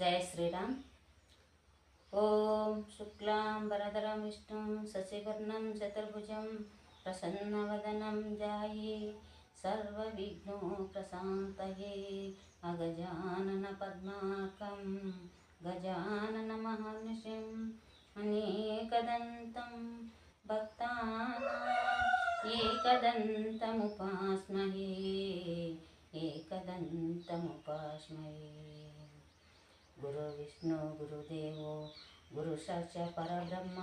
जय श्रीराम। ओम शुक्लांबरधरं विष्णुं शशिवर्णं चतुर्भुजं प्रसन्नवदनं ध्याये सर्वविघ्नोपशान्तये अगजाननपद्मार्कं गजाननमहर्निशम् अनेकदन्तं भक्तानाम् एकदन्तमुपास्महे गुरु विष्णु गुरुदेवो गुरु साक्षात् परब्रह्म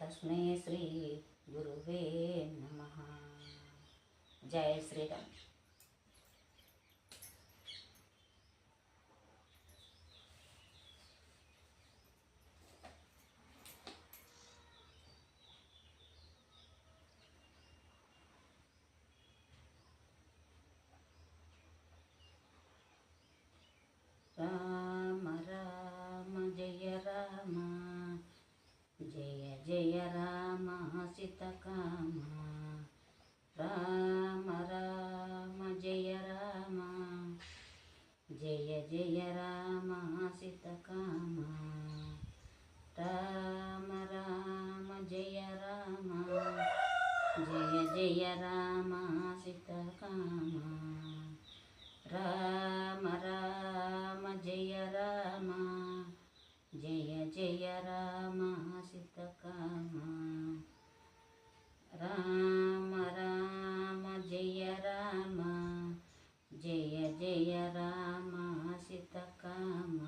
तस्मै श्री गुरुवे नमः। जय श्रीराम। राम राम जय राम जय जय राम सीतकाम राम राम जय राम जय जय राम सीतकाम राम राम जय राम जय जय राम सीतकाम राम राम जय राम जय जय राम सीतकाम राम राम जय राम जय जय राम सीतकाम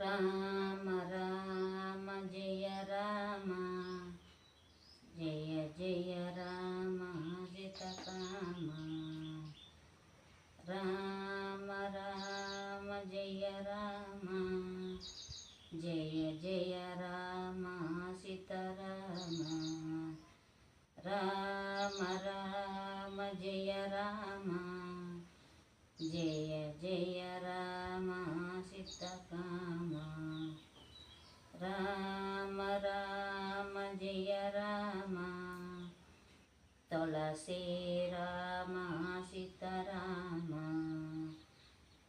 राम राम जय राम जय जय राम सीतकाम राम राम जय राम जय जय राम सीताराम राम राम जय राम जय जय राम सीतकाम राम राम जय राम तुलसी राम सीताराम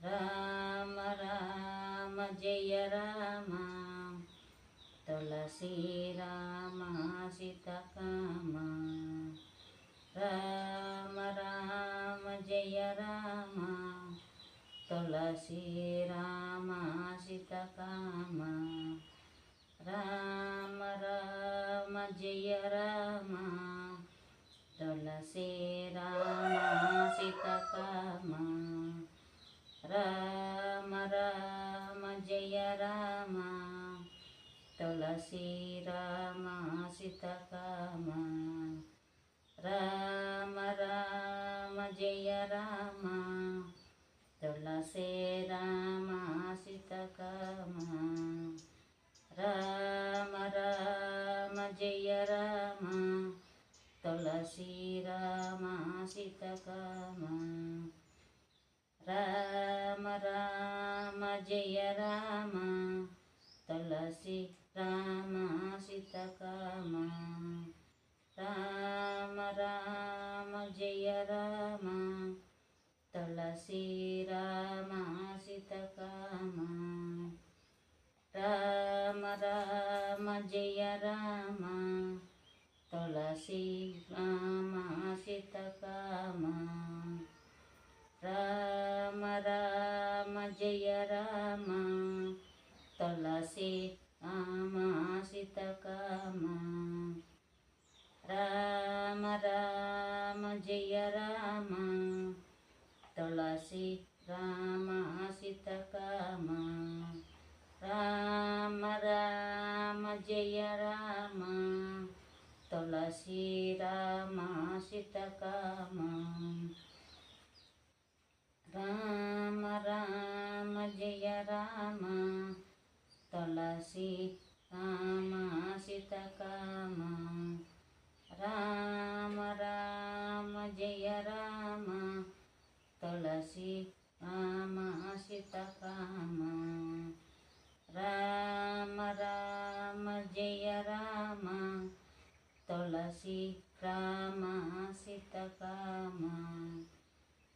राम राम जय राम तुलसी राम सीतकाम राम राम जय राम तुलसी राम सीतकाम राम राम जय राम तुलसी राम सीतकाम राम राम जय राम तुलसी राम सीतकाम राम राम जय राम तुलसी राम सीतकाम राम राम जय राम तुलसी राम सीतकाम राम राम जय राम तुलसी राम सीतकाम राम राम जय राम तुलसी राम सीतकाम राम राम जय राम तुलसी राम सीतकाम राम राम जय राम तुलसी राम सीतकाम राम राम जय राम तुलसी राम सीतकाम राम राम जय राम तुलसी राम सीतकाम राम राम जय राम तुलसी राम सीतकाम राम राम जय राम तुलसी राम सीतकाम राम राम जय राम तुलसी राम सीतकाम